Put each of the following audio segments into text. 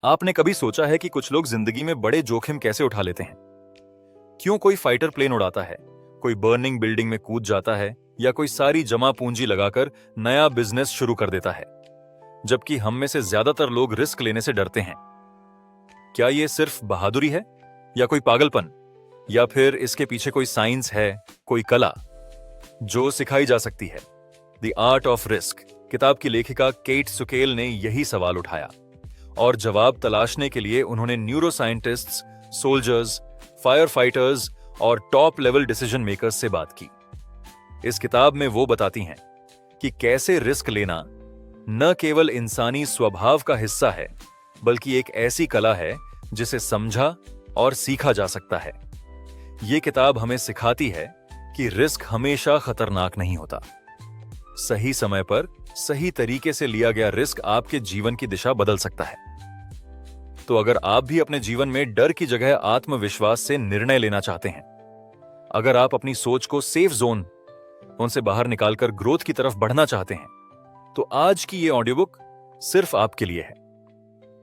आपने कभी सोचा है कि कुछ लोग जिंदगी में बड़े जोखिम कैसे उठा लेते हैं? क्यों कोई फाइटर प्लेन उड़ाता है, कोई बर्निंग बिल्डिंग में कूद जाता है, या कोई सारी जमा पूंजी लगाकर नया बिजनेस शुरू कर देता है, जबकि हम में से ज्यादातर लोग रिस्क लेने से डरते हैं? क्या ये सिर्फ बहादुरी है, या कोई पागलपन, या फिर इसके पीछे कोई साइंस है, कोई कला जो सिखाई जा सकती है? द आर्ट ऑफ रिस्क किताब की लेखिका केट सुकेल ने यही सवाल उठाया, और जवाब तलाशने के लिए उन्होंने न्यूरोसाइंटिस्ट्स, सोल्जर्स, फायर फाइटर्स और टॉप लेवल डिसीजन मेकर्स से बात की। इस किताब में वो बताती हैं कि कैसे रिस्क लेना न केवल इंसानी स्वभाव का हिस्सा है, बल्कि एक ऐसी कला है जिसे समझा और सीखा जा सकता है। ये किताब हमें सिखाती है कि रिस्क हमेशा खतरनाक नहीं होता। सही समय पर सही तरीके से लिया गया रिस्क आपके जीवन की दिशा बदल सकता है। तो अगर आप भी अपने जीवन में डर की जगह आत्मविश्वास से निर्णय लेना चाहते हैं, अगर आप अपनी सोच को सेफ जोन उनसे बाहर निकालकर ग्रोथ की तरफ बढ़ना चाहते हैं, तो आज की ये ऑडियो बुक सिर्फ आपके लिए है।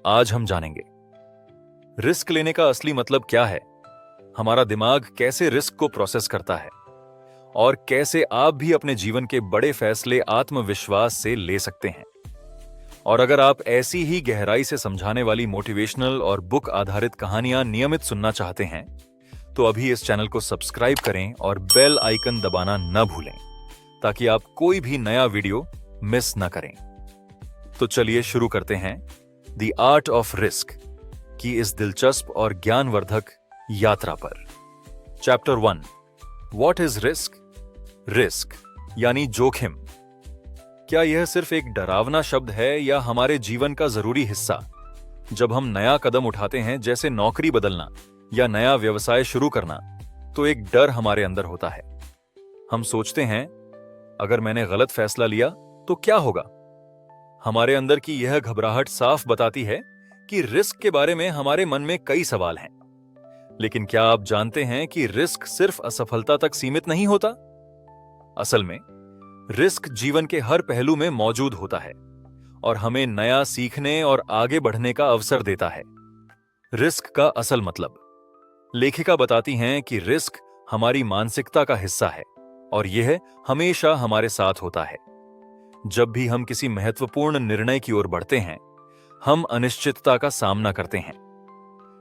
आज हम जानेंगे रिस्क लेने का असली मतलब क्या है, हमारा दिमाग कैसे रिस्क को प्रोसेस करता है, और कैसे आप भी अपने जीवन के बड़े फैसले आत्मविश्वास से ले सकते हैं। और अगर आप ऐसी ही गहराई से समझाने वाली मोटिवेशनल और बुक आधारित कहानियां नियमित सुनना चाहते हैं, तो अभी इस चैनल को सब्सक्राइब करें और बेल आइकन दबाना न भूलें, ताकि आप कोई भी नया वीडियो मिस न करें। तो चलिए शुरू करते हैं द आर्ट ऑफ रिस्क की इस दिलचस्प और ज्ञानवर्धक यात्रा पर। Chapter 1, what is risk? Risk यानी जोखिम। क्या यह सिर्फ एक डरावना शब्द है, या हमारे जीवन का जरूरी हिस्सा? जब हम नया कदम उठाते हैं, जैसे नौकरी बदलना या नया व्यवसाय शुरू करना, तो एक डर हमारे अंदर होता है। हम सोचते हैं, अगर मैंने गलत फैसला लिया तो क्या होगा? हमारे अंदर की यह घबराहट साफ बताती है कि रिस्क के बारे में हमारे मन में कई सवाल हैं। लेकिन क्या आप जानते हैं कि रिस्क सिर्फ असफलता तक सीमित नहीं होता? असल में रिस्क जीवन के हर पहलू में मौजूद होता है और हमें नया सीखने और आगे बढ़ने का अवसर देता है। रिस्क का असल मतलब। लेखिका बताती हैं कि रिस्क हमारी मानसिकता का हिस्सा है, और यह हमेशा हमारे साथ होता है। जब भी हम किसी महत्वपूर्ण निर्णय की ओर बढ़ते हैं, हम अनिश्चितता का सामना करते हैं।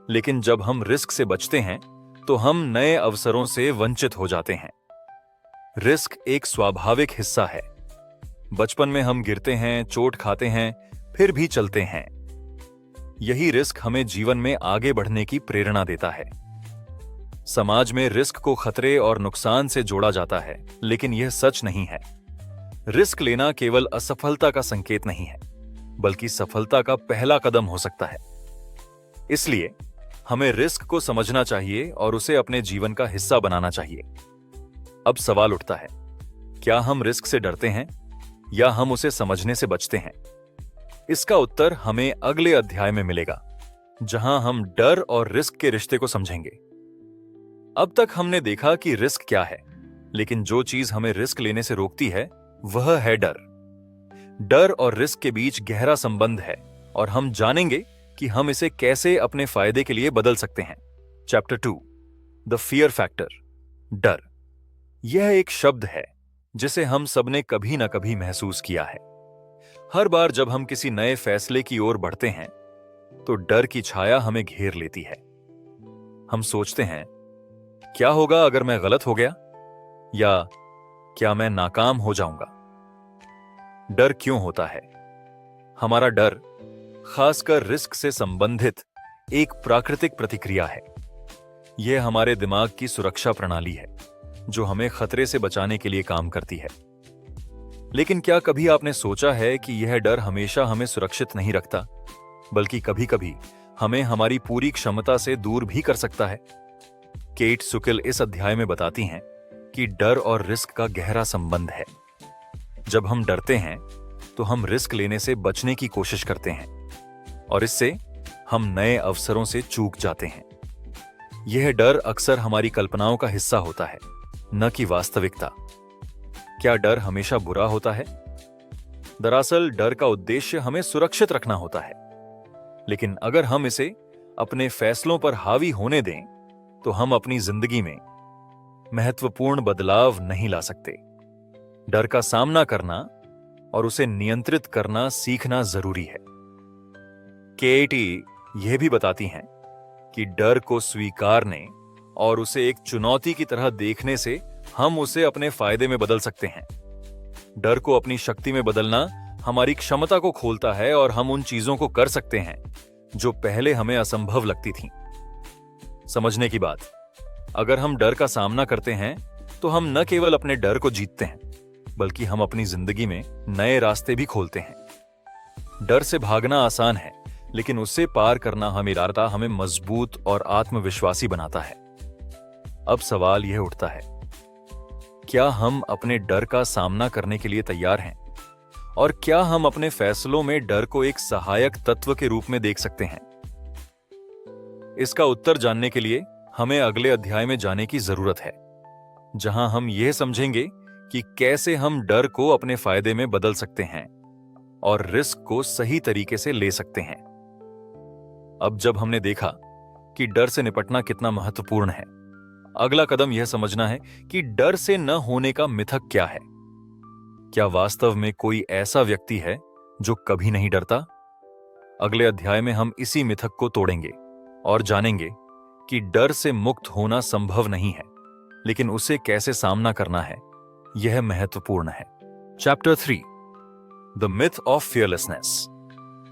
लेकिन जब हम रिस्क से बचते हैं, तो हम नए अवसरों से वंचित हो जाते हैं। रिस्क एक स्वाभाविक हिस्सा है। बचपन में हम गिरते हैं, चोट खाते हैं, फिर भी चलते हैं। यही रिस्क हमें जीवन में आगे बढ़ने की प्रेरणा देता है। समाज में रिस्क को खतरे और नुकसान से जोड़ा जाता है, लेकिन यह सच नहीं है। रिस्क लेना केवल असफलता का संकेत नहीं है, बल्कि सफलता का पहला कदम हो सकता है। इसलिए हमें रिस्क को समझना चाहिए और उसे अपने जीवन का हिस्सा बनाना चाहिए। अब सवाल उठता है, क्या हम रिस्क से डरते हैं, या हम उसे समझने से बचते हैं? इसका उत्तर हमें अगले अध्याय में मिलेगा, जहां हम डर और रिस्क के रिश्ते को समझेंगे। अब तक हमने देखा कि रिस्क क्या है, लेकिन जो चीज हमें रिस्क लेने से रोकती है, वह है डर। डर और रिस्क के बीच गहरा संबंध है, और हम जानेंगे कि हम इसे कैसे अपने फायदे के लिए बदल सकते हैं। Chapter 2, the fear factor. डर यह एक शब्द है जिसे हम सबने कभी ना कभी महसूस किया है। हर बार जब हम किसी नए फैसले की ओर बढ़ते हैं, तो डर की छाया हमें घेर लेती है। हम सोचते हैं, क्या होगा अगर मैं गलत हो गया, या क्या मैं नाकाम हो जाऊंगा? डर क्यों होता है? हमारा डर, खासकर रिस्क से संबंधित, एक प्राकृतिक प्रतिक्रिया है। यह हमारे दिमाग की सुरक्षा प्रणाली है, जो हमें खतरे से बचाने के लिए काम करती है। लेकिन क्या कभी आपने सोचा है कि यह डर हमेशा हमें सुरक्षित नहीं रखता, बल्कि कभी-कभी हमें हमारी पूरी क्षमता से दूर भी कर सकता है? केट सुकेल इस अध्याय में बताती हैं कि डर और रिस्क का गहरा संबंध है। जब हम डरते हैं, तो हम रिस्क लेने से बचने की कोशिश करते हैं, और इससे हम नए अवसरों से चूक जाते हैं। यह डर अक्सर हमारी कल्पनाओं का हिस्सा होता है, न कि वास्तविकता। क्या डर हमेशा बुरा होता है? दरअसल डर का उद्देश्य हमें सुरक्षित रखना होता है। लेकिन अगर हम इसे अपने फैसलों पर हावी होने दें तो हम अपनी जिंदगी में महत्वपूर्ण बदलाव नहीं ला सकते। डर का सामना करना और उसे नियंत्रित करना सीखना जरूरी है। केटी यह भी बताती हैं कि डर को स्वीकारने और उसे एक चुनौती की तरह देखने से हम उसे अपने फायदे में बदल सकते हैं। डर को अपनी शक्ति में बदलना हमारी क्षमता को खोलता है और हम उन चीजों को कर सकते हैं जो पहले हमें असंभव लगती थीं। समझने की बात, अगर हम डर का सामना करते हैं तो हम न केवल अपने डर को जीतते हैं बल्कि हम अपनी जिंदगी में नए रास्ते भी खोलते हैं। डर से भागना आसान है, लेकिन उससे पार करना हमें मजबूत और आत्मविश्वासी बनाता है। अब सवाल यह उठता है, क्या हम अपने डर का सामना करने के लिए तैयार हैं? और क्या हम अपने फैसलों में डर को एक सहायक तत्व के रूप में देख सकते हैं? इसका उत्तर जानने के लिए हमें अगले अध्याय में जाने की जरूरत है, जहां हम यह समझेंगे कि कैसे हम डर को अपने फायदे में बदल सकते हैं और रिस्क को सही तरीके से ले सकते हैं। अब जब हमने देखा कि डर से निपटना कितना महत्वपूर्ण है, अगला कदम यह समझना है कि डर से न होने का मिथक क्या है। क्या वास्तव में कोई ऐसा व्यक्ति है जो कभी नहीं डरता? अगले अध्याय में हम इसी मिथक को तोड़ेंगे और जानेंगे कि डर से मुक्त होना संभव नहीं है, लेकिन उसे कैसे सामना करना है यह महत्वपूर्ण है। Chapter 3, the myth of fearlessness.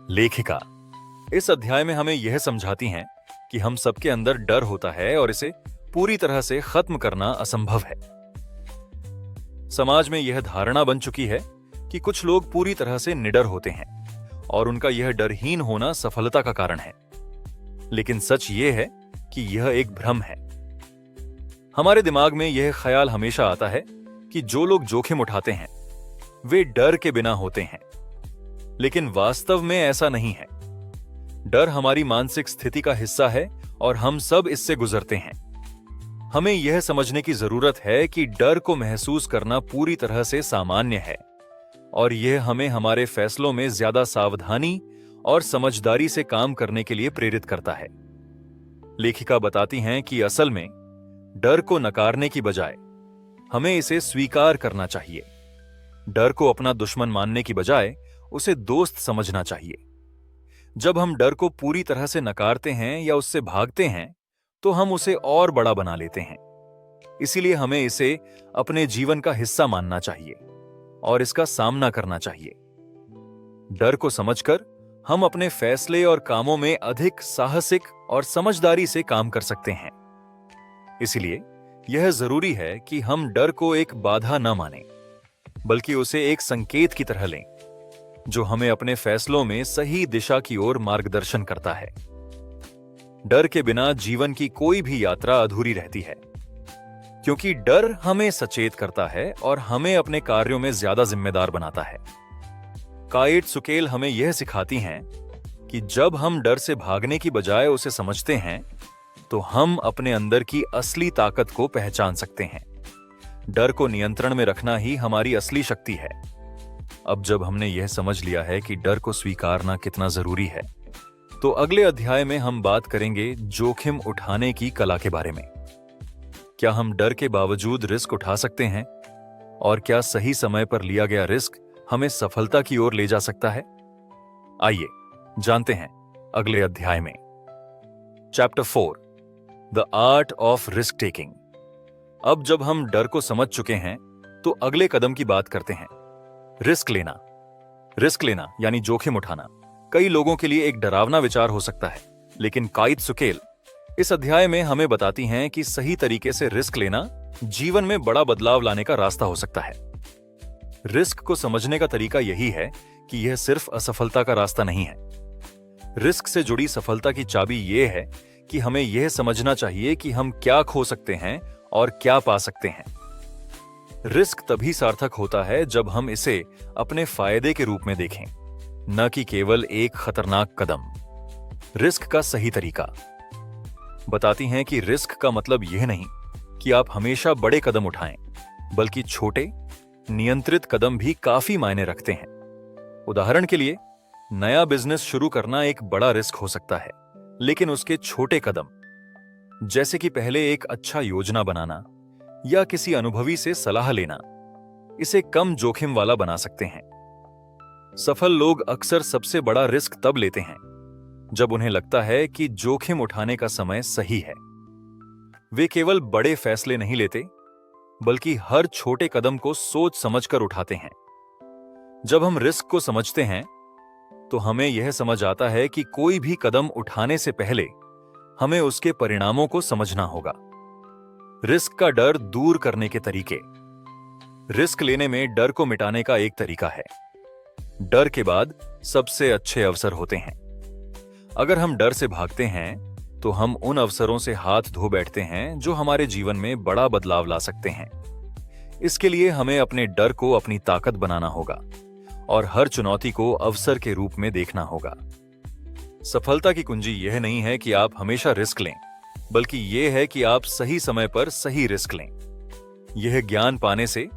लेखिका इस अध्याय में हमें यह समझाती हैं कि हम सबके अंदर डर होता है और इसे पूरी तरह से खत्म करना असंभव है। समाज में यह धारणा बन चुकी है कि कुछ लोग पूरी तरह से निडर होते हैं और उनका यह डरहीन होना सफलता का कारण है। लेकिन सच यह है कि यह एक भ्रम है। हमारे दिमाग में यह ख्याल हमेशा आता है कि जो लोग जोखिम उठाते हैं वे डर के बिना होते हैं, लेकिन वास्तव में ऐसा नहीं है। डर हमारी मानसिक स्थिति का हिस्सा है और हम सब इससे गुजरते हैं। हमें यह समझने की जरूरत है कि डर को महसूस करना पूरी तरह से सामान्य है और यह हमें हमारे फैसलों में ज्यादा सावधानी और समझदारी से काम करने के लिए प्रेरित करता है। लेखिका बताती हैं कि असल में डर को नकारने की बजाय हमें इसे स्वीकार करना चाहिए। डर को अपना दुश्मन मानने की बजाय उसे दोस्त समझना चाहिए। जब हम डर को पूरी तरह से नकारते हैं या उससे भागते हैं तो हम उसे और बड़ा बना लेते हैं। इसीलिए हमें इसे अपने जीवन का हिस्सा मानना चाहिए और इसका सामना करना चाहिए। डर को समझकर हम अपने फैसले और कामों में अधिक साहसिक और समझदारी से काम कर सकते हैं। इसलिए यह जरूरी है कि हम डर को एक बाधा न मानें, बल्कि उसे एक संकेत की तरह लें जो हमें अपने फैसलों में सही दिशा की ओर मार्गदर्शन करता है। डर के बिना जीवन की कोई भी यात्रा अधूरी रहती है, क्योंकि डर हमें सचेत करता है और हमें अपने कार्यों में ज्यादा जिम्मेदार बनाता है। काइट सुकेल हमें यह सिखाती हैं कि जब हम डर से भागने की बजाय उसे समझते हैं तो हम अपने अंदर की असली ताकत को पहचान सकते हैं। डर को नियंत्रण में रखना ही हमारी असली शक्ति है। अब जब हमने यह समझ लिया है कि डर को स्वीकारना कितना जरूरी है, तो अगले अध्याय में हम बात करेंगे जोखिम उठाने की कला के बारे में। क्या हम डर के बावजूद रिस्क उठा सकते हैं? और क्या सही समय पर लिया गया रिस्क हमें सफलता की ओर ले जा सकता है? आइए जानते हैं अगले अध्याय में। Chapter 4, the art of risk taking. अब जब हम डर को समझ चुके हैं तो अगले कदम की बात करते हैं, रिस्क लेना। रिस्क लेना यानी जोखिम उठाना कई लोगों के लिए एक डरावना विचार हो सकता है, लेकिन काइट सुकेल इस अध्याय में हमें बताती हैं कि सही तरीके से रिस्क लेना जीवन में बड़ा बदलाव लाने का रास्ता हो सकता है। रिस्क को समझने का तरीका यही है कि यह सिर्फ असफलता का रास्ता नहीं है। रिस्क से जुड़ी सफलता की चाबी यह है कि हमें यह समझना चाहिए कि हम क्या खो सकते हैं और क्या पा सकते हैं। रिस्क तभी सार्थक होता है जब हम इसे अपने फायदे के रूप में देखें, न कि केवल एक खतरनाक कदम। रिस्क का सही तरीका बताती हैं कि रिस्क का मतलब यह नहीं कि आप हमेशा बड़े कदम उठाएं, बल्कि छोटे नियंत्रित कदम भी काफी मायने रखते हैं। उदाहरण के लिए, नया बिजनेस शुरू करना एक बड़ा रिस्क हो सकता है, लेकिन उसके छोटे कदम, जैसे कि पहले एक अच्छा योजना बनाना या किसी अनुभवी से सलाह लेना, इसे कम जोखिम वाला बना सकते हैं। सफल लोग अक्सर सबसे बड़ा रिस्क तब लेते हैं जब उन्हें लगता है कि जोखिम उठाने का समय सही है। वे केवल बड़े फैसले नहीं लेते, बल्कि हर छोटे कदम को सोच समझकर उठाते हैं। जब हम रिस्क को समझते हैं, तो हमें यह समझ आता है कि कोई भी कदम उठाने से पहले हमें उसके परिणामों को समझना होगा। रिस्क का डर दूर करने के तरीके। रिस्क लेने में डर को मिटाने का एक तरीका है। डर के बाद सबसे अच्छे अवसर होते हैं। अगर हम डर से भागते हैं, तो हम उन अवसरों से हाथ धो बैठते हैं जो हमारे जीवन में बड़ा बदलाव ला सकते हैं। इसके लिए हमें अपने डर को अपनी ताकत बनाना होगा और हर चुनौती को अवसर के रूप में देखना होगा। सफलता की कुंजी यह नहीं है कि आप हमेशा रिस्क लें, बल्कि यह है कि आप सही समय पर सही रिस्क लें। यह ज्ञान पाने से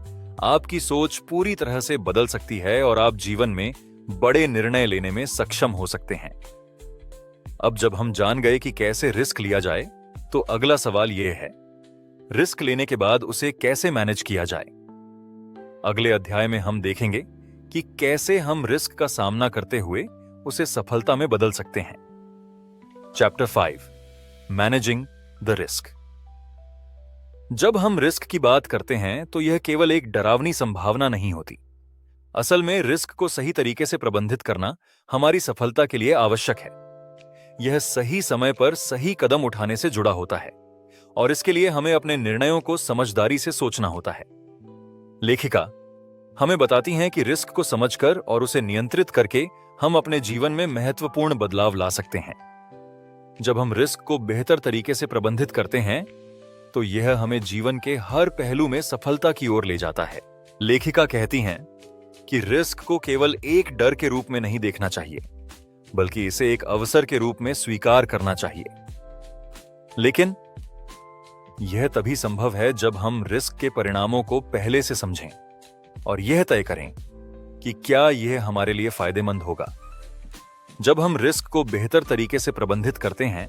आपकी सोच पूरी तरह से बदल सकती है और आप जीवन में बड़े निर्णय लेने में सक्षम हो सकते हैं। अब जब हम जान गए कि कैसे रिस्क लिया जाए, तो अगला सवाल यह है, रिस्क लेने के बाद उसे कैसे मैनेज किया जाए। अगले अध्याय में हम देखेंगे कि कैसे हम रिस्क का सामना करते हुए उसे सफलता में बदल सकते हैं। Chapter 5, managing the risk. जब हम रिस्क की बात करते हैं, तो यह केवल एक डरावनी संभावना नहीं होती। असल में रिस्क को सही तरीके से प्रबंधित करना हमारी सफलता के लिए आवश्यक है। यह सही समय पर सही कदम उठाने से जुड़ा होता है और इसके लिए हमें अपने निर्णयों को समझदारी से सोचना होता है। लेखिका हमें बताती हैं कि रिस्क को समझकर और उसे नियंत्रित करके हम अपने जीवन में महत्वपूर्ण बदलाव ला सकते हैं। जब हम रिस्क को बेहतर तरीके से प्रबंधित करते हैं, तो यह हमें जीवन के हर पहलू में सफलता की ओर ले जाता है। लेखिका कहती हैं कि रिस्क को केवल एक डर के रूप में नहीं देखना चाहिए, बल्कि इसे एक अवसर के रूप में स्वीकार करना चाहिए। लेकिन यह तभी संभव है जब हम रिस्क के परिणामों को पहले से समझें और यह तय करें कि क्या यह हमारे लिए फायदेमंद होगा। जब हम रिस्क को बेहतर तरीके से प्रबंधित करते हैं,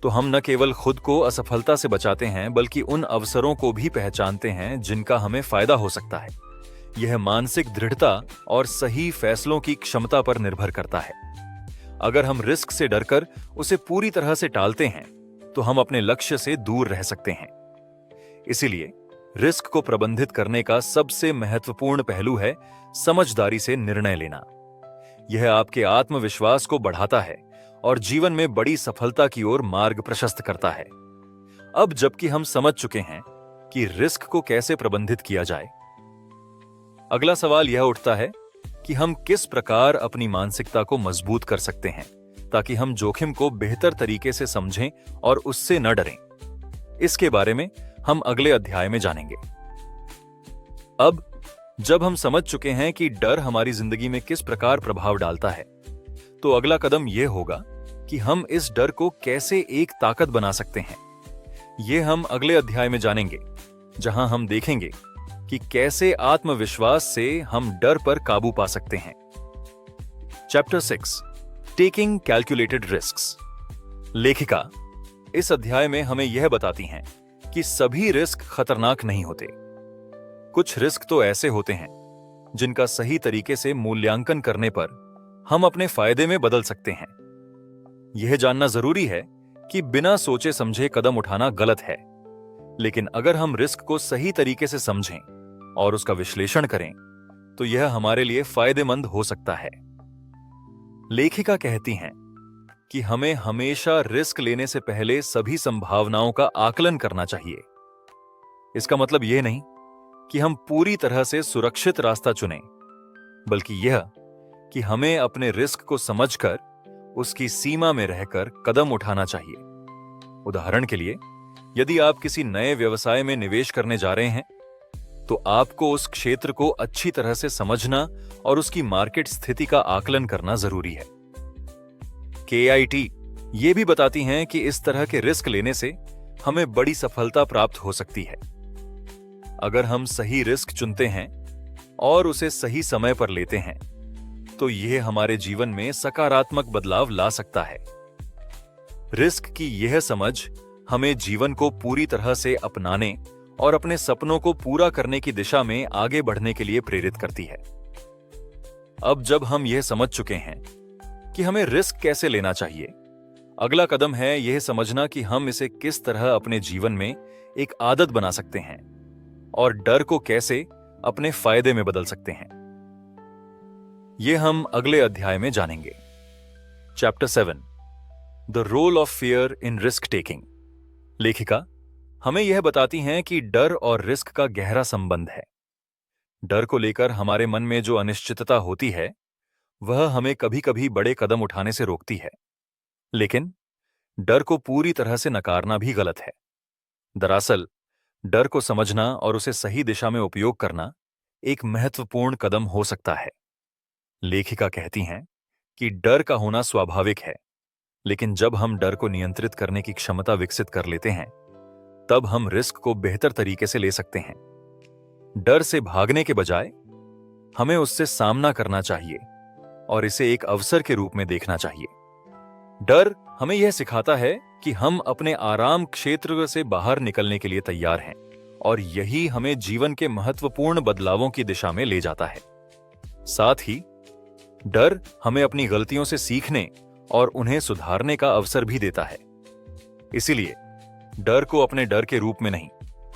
तो हम न केवल खुद को असफलता से बचाते हैं, बल्कि उन अवसरों को भी पहचानते हैं जिनका हमें फायदा हो सकता है। यह मानसिक दृढ़ता और सही फैसलों की क्षमता पर निर्भर करता है। अगर हम रिस्क से डरकर उसे पूरी तरह से टालते हैं, तो हम अपने लक्ष्य से दूर रह सकते हैं। इसीलिए रिस्क को प्रबंधित करने का सबसे महत्वपूर्ण पहलू है समझदारी से निर्णय लेना। यह आपके आत्मविश्वास को बढ़ाता है और जीवन में बड़ी सफलता की ओर मार्ग प्रशस्त करता है। अब जबकि हम समझ चुके हैं कि रिस्क को कैसे प्रबंधित किया जाए, अगला सवाल यह उठता है कि हम किस प्रकार अपनी मानसिकता को मजबूत कर सकते हैं ताकि हम जोखिम को बेहतर तरीके से समझें और उससे न डरें। इसके बारे में हम अगले अध्याय में जानेंगे। अब जब हम समझ चुके हैं कि डर हमारी जिंदगी में किस प्रकार प्रभाव डालता है, तो अगला कदम यह होगा कि हम इस डर को कैसे एक ताकत बना सकते हैं। यह हम अगले अध्याय में जानेंगे, जहां हम देखेंगे कि कैसे आत्मविश्वास से हम डर पर काबू पा सकते हैं। Chapter 6, taking calculated risks. लेखिका इस अध्याय में हमें यह बताती हैं कि सभी रिस्क खतरनाक नहीं होते। कुछ रिस्क तो ऐसे होते हैं जिनका सही तरीके से मूल्यांकन करने पर हम अपने फायदे में बदल सकते हैं। यह जानना जरूरी है कि बिना सोचे समझे कदम उठाना गलत है, लेकिन अगर हम रिस्क को सही तरीके से समझें और उसका विश्लेषण करें, तो यह हमारे लिए फायदेमंद हो सकता है। लेखिका कहती हैं कि हमें हमेशा रिस्क लेने से पहले सभी संभावनाओं का आकलन करना चाहिए। इसका मतलब यह नहीं कि हम पूरी तरह से सुरक्षित रास्ता चुनें, बल्कि यह कि हमें अपने रिस्क को समझकर उसकी सीमा में रहकर कदम उठाना चाहिए। उदाहरण के लिए, यदि आप किसी नए व्यवसाय में निवेश करने जा रहे हैं, तो आपको उस क्षेत्र को अच्छी तरह से समझना और उसकी मार्केट स्थिति का आकलन करना जरूरी है। KIT ये भी बताती हैं कि इस तरह के रिस्क लेने से हमें बड़ी सफलता प्राप्त हो सकती है। अगर हम सही रिस्क चुनते हैं और उसे सही समय पर लेते हैं, तो यह हमारे जीवन में सकारात्मक बदलाव ला सकता है। रिस्क की यह समझ हमें जीवन को पूरी तरह से अपनाने और अपने सपनों को पूरा करने की दिशा में आगे बढ़ने के लिए प्रेरित करती है। अब जब हम यह समझ चुके हैं कि हमें रिस्क कैसे लेना चाहिए, अगला कदम है यह समझना कि हम इसे किस तरह अपने जीवन में एक आदत बना सकते हैं और डर को कैसे अपने फायदे में बदल सकते हैं। यह हम अगले अध्याय में जानेंगे। Chapter 7, the role of fear in risk taking. लेखिका हमें यह बताती हैं कि डर और रिस्क का गहरा संबंध है। डर को लेकर हमारे मन में जो अनिश्चितता होती है वह हमें कभी कभी बड़े कदम उठाने से रोकती है, लेकिन डर को पूरी तरह से नकारना भी गलत है। दरअसल डर को समझना और उसे सही दिशा में उपयोग करना एक महत्वपूर्ण कदम हो सकता है। लेखिका कहती हैं कि डर का होना स्वाभाविक है, लेकिन जब हम डर को नियंत्रित करने की क्षमता विकसित कर लेते हैं तब हम रिस्क को बेहतर तरीके से ले सकते हैं। डर से भागने के बजाय हमें उससे सामना करना चाहिए और इसे एक अवसर के रूप में देखना चाहिए। डर हमें यह सिखाता है कि हम अपने आराम क्षेत्र से बाहर निकलने के लिए तैयार हैं और यही हमें जीवन के महत्वपूर्ण बदलावों की दिशा में ले जाता है। साथ ही डर हमें अपनी गलतियों से सीखने और उन्हें सुधारने का अवसर भी देता है। इसीलिए डर को अपने डर के रूप में नहीं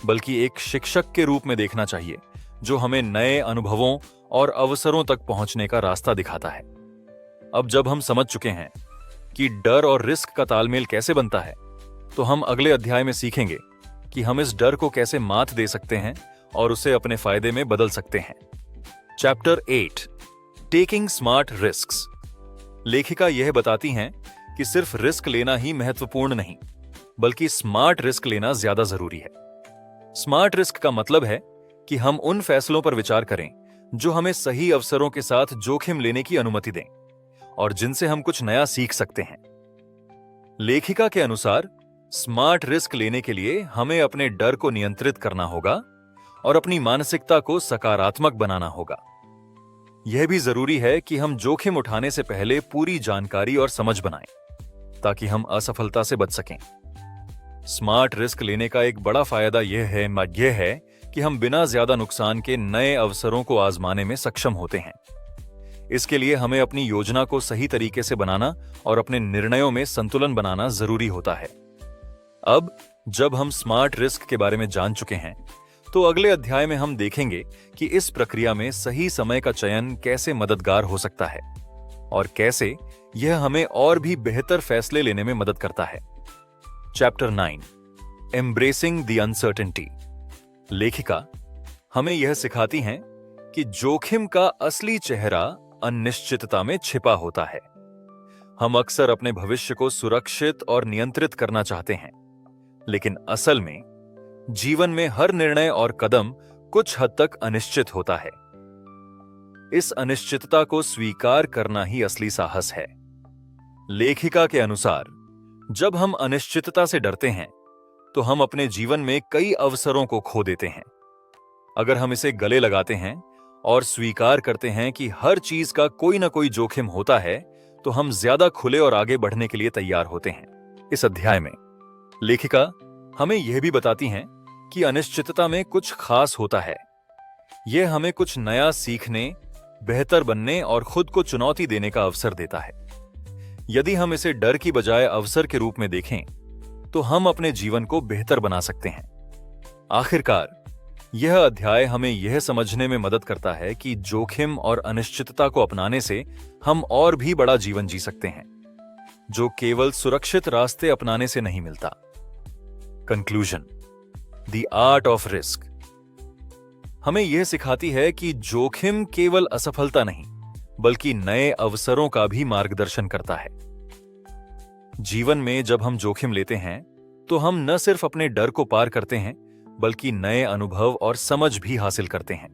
बल्कि एक शिक्षक के रूप में देखना चाहिए जो हमें नए अनुभवों और अवसरों तक पहुंचने का रास्ता दिखाता है। अब जब हम समझ चुके हैं कि डर और रिस्क का तालमेल कैसे बनता है, तो हम अगले अध्याय में सीखेंगे कि हम इस डर को कैसे मात दे सकते हैं और उसे अपने फायदे में बदल सकते हैं। Chapter 8, taking smart risks. लेखिका यह बताती हैं कि सिर्फ रिस्क लेना ही महत्वपूर्ण नहीं बल्कि स्मार्ट रिस्क लेना ज्यादा जरूरी है। स्मार्ट रिस्क का मतलब है कि हम उन फैसलों पर विचार करें जो हमें सही अवसरों के साथ जोखिम लेने की अनुमति दें और जिनसे हम कुछ नया सीख सकते हैं। लेखिका के अनुसार स्मार्ट रिस्क लेने के लिए हमें अपने डर को नियंत्रित करना होगा और अपनी मानसिकता को सकारात्मक बनाना होगा। यह भी जरूरी है कि हम जोखिम उठाने से पहले पूरी जानकारी और समझ बनाएं ताकि हम असफलता से बच सकें। स्मार्ट रिस्क लेने का एक बड़ा फायदा यह है कि हम बिना ज्यादा नुकसान के नए अवसरों को आजमाने में सक्षम होते हैं। इसके लिए हमें अपनी योजना को सही तरीके से बनाना और अपने निर्णयों में संतुलन बनाना जरूरी होता है। अब जब हम स्मार्ट रिस्क के बारे में जान चुके हैं तो अगले अध्याय में हम देखेंगे कि इस प्रक्रिया में सही समय का चयन कैसे मददगार हो सकता है और कैसे यह हमें और भी बेहतर फैसले लेने में मदद करता है। Chapter 9, embracing the uncertainty. लेखिका हमें यह सिखाती हैं कि जोखिम का असली चेहरा अनिश्चितता में छिपा होता है। हम अक्सर अपने भविष्य को सुरक्षित और नियंत्रित करना चाहते हैं, लेकिन असल में जीवन में हर निर्णय और कदम कुछ हद तक अनिश्चित होता है। इस अनिश्चितता को स्वीकार करना ही असली साहस है। लेखिका के अनुसार जब हम अनिश्चितता से डरते हैं तो हम अपने जीवन में कई अवसरों को खो देते हैं। अगर हम इसे गले लगाते हैं और स्वीकार करते हैं कि हर चीज का कोई ना कोई जोखिम होता है तो हम ज्यादा खुले और आगे बढ़ने के लिए तैयार होते हैं। इस अध्याय में लेखिका हमें यह भी बताती हैं कि अनिश्चितता में कुछ खास होता है। यह हमें कुछ नया सीखने, बेहतर बनने और खुद को चुनौती देने का अवसर देता है। यदि हम इसे डर की बजाय अवसर के रूप में देखें तो हम अपने जीवन को बेहतर बना सकते हैं। आखिरकार यह अध्याय हमें यह समझने में मदद करता है कि जोखिम और अनिश्चितता को अपनाने से हम और भी बड़ा जीवन जी सकते हैं, जो केवल सुरक्षित रास्ते अपनाने से नहीं मिलता। Conclusion, the art of risk हमें यह सिखाती है कि जोखिम केवल असफलता नहीं बल्कि नए अवसरों का भी मार्गदर्शन करता है। जीवन में जब हम जोखिम लेते हैं तो हम न सिर्फ अपने डर को पार करते हैं बल्कि नए अनुभव और समझ भी हासिल करते हैं।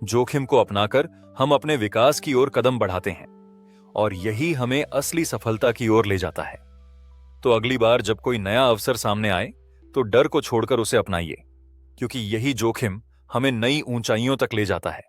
जोखिम को अपनाकर हम अपने विकास की ओर कदम बढ़ाते हैं और यही हमें असली सफलता की ओर ले जाता है। तो अगली बार जब कोई नया अवसर सामने आए तो डर को छोड़कर उसे अपनाइए, क्योंकि यही जोखिम हमें नई ऊंचाइयों तक ले जाता है।